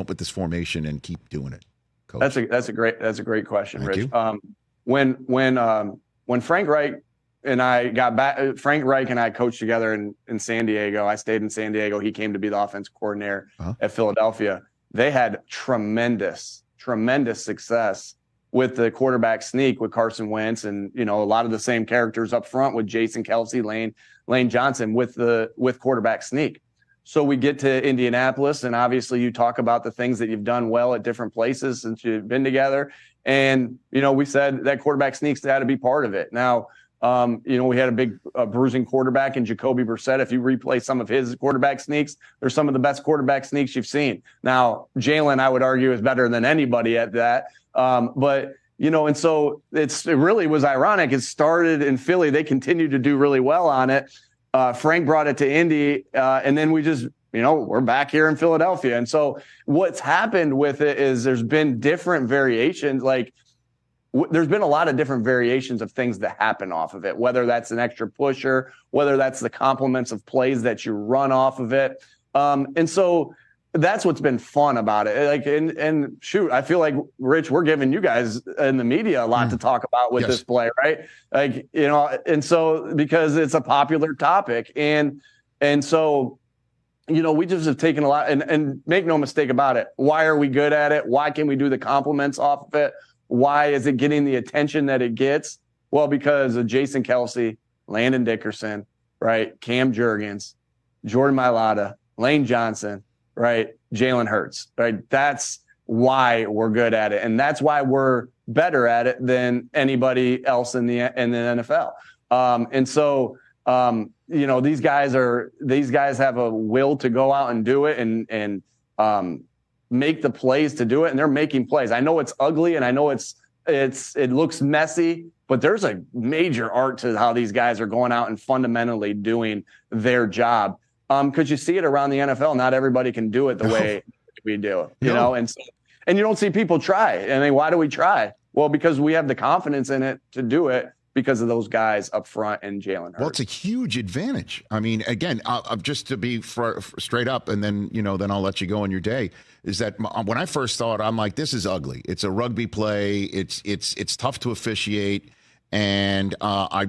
up with this formation and keep doing it, Coach? That's a great question, Thank Rich. you. When Frank Reich and I got back, Frank Reich and I coached together in San Diego. I stayed in San Diego. He came to be the offensive coordinator at Philadelphia. They had tremendous success with the quarterback sneak with Carson Wentz, and a lot of the same characters up front with Jason Kelsey, Lane Johnson with quarterback sneak. So we get to Indianapolis, and obviously you talk about the things that you've done well at different places since you've been together. And, we said that quarterback sneaks had to be part of it. Now, we had a big bruising quarterback in Jacoby Brissett. If you replay some of his quarterback sneaks, they're some of the best quarterback sneaks you've seen. Now, Jalen, I would argue, is better than anybody at that. And so it really was ironic. It started in Philly. They continued to do really well on it. Frank brought it to Indy, and then we just, we're back here in Philadelphia. And so what's happened with it is there's been different variations. Like there's been a lot of different variations of things that happen off of it, whether that's an extra pusher, whether that's the complements of plays that you run off of it. And so that's what's been fun about it. Like, and shoot, I feel like, Rich, we're giving you guys in the media a lot to talk about with this play, right? Like, and so because it's a popular topic, and so, we just have taken a lot, and make no mistake about it. Why are we good at it? Why can we do the compliments off of it? Why is it getting the attention that it gets? Well, because of Jason Kelsey, Landon Dickerson, right? Cam Jurgens, Jordan Mailata, Lane Johnson, right? JALEN HURTS, right? That's why we're good at it. And that's why we're better at it than anybody else in the NFL. And so, these guys have a will to go out and do it and make the plays to do it. And they're making plays. I know it's ugly and I know it looks messy, but there's a major art to how these guys are going out and fundamentally doing their job. Because you see it around the NFL. Not everybody can do it the way we do, and you don't see people try. I mean, why do we try? Well, because we have the confidence in it to do it because of those guys up front and JALEN HURTS. Well, it's a huge advantage. I mean, again, just to be straight up, and then, then I'll let you go on your day, is that when I first saw it, I'm like, this is ugly. It's a rugby play. It's tough to officiate. And I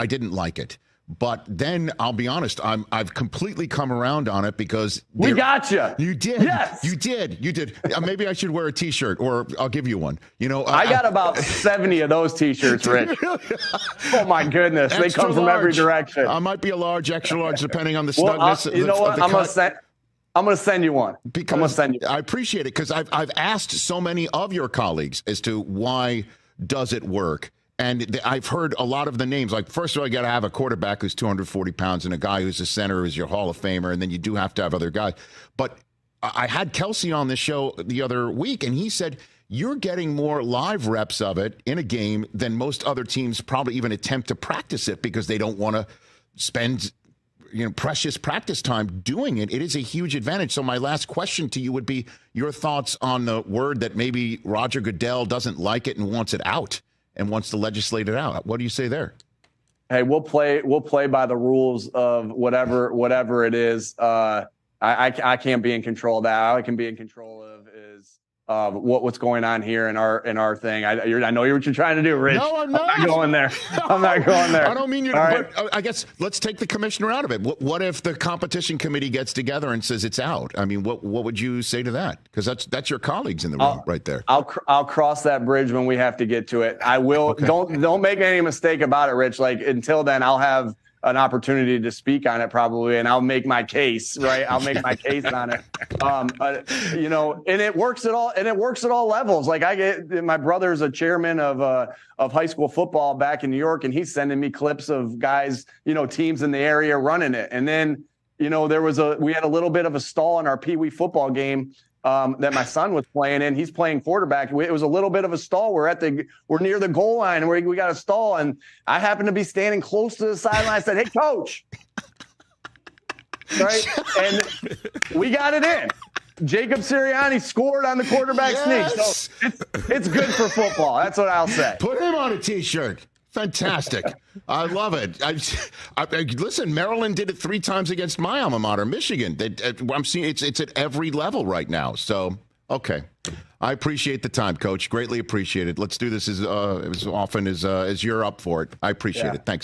didn't like it. But then I'll be honest, I've completely come around on it because we got you. You did. Yes. You did. Maybe I should wear a T-shirt, or I'll give you one. I got about 70 of those T-shirts, Rich. Oh my goodness, they come from every direction. I might be a large, extra large, depending on the snugness. You know what? I'm gonna send you one. I appreciate it because I've asked so many of your colleagues as to why does it work. And I've heard a lot of the names. Like, first of all, you got to have a quarterback who's 240 pounds and a guy who's a center who's your Hall of Famer. And then you do have to have other guys. But I had Kelsey on the show the other week, and he said, you're getting more live reps of it in a game than most other teams probably even attempt to practice it because they don't want to spend precious practice time doing it. It is a huge advantage. So my last question to you would be your thoughts on the word that maybe Roger Goodell doesn't like it and wants it out. And wants to legislate it out. What do you say there? Hey, we'll play by the rules of whatever it is. I can't be in control of that. All I can be in control of is what's going on here in our thing. I know what you're trying to do, Rich. No, I'm not. I'm not going there. I'm not going there. I don't mean you to, right. But I guess let's take the commissioner out of it. What if the competition committee gets together and says it's out? I mean, what would you say to that? Because that's your colleagues in the room right there. I'll cross that bridge when we have to get to it. I will. Okay. Don't make any mistake about it, Rich. Like, until then, I'll have an opportunity to speak on it probably, and I'll make my case, right? I'll make my case on it. And it works at all levels. Like, my brother's a chairman of high school football back in New York, and he's sending me clips of guys, teams in the area running it. And then, we had a little bit of a stall in our Pee Wee football game that my son was playing in. He's playing quarterback. It was a little bit of a stall. We're near the goal line, and we got a stall. And I happened to be standing close to the sideline. I said, "Hey, coach." Right. And we got it in. Jacob Sirianni scored on the quarterback sneak. So it's good for football. That's what I'll say. Put him on a T-shirt. Fantastic. I love it. Listen, Maryland did it 3 times against my alma mater, Michigan. I'm seeing it's at every level right now. So Okay. I appreciate the time, Coach. Greatly appreciate it. Let's do this as often as you're up for it. I appreciate it. Thanks, Coach.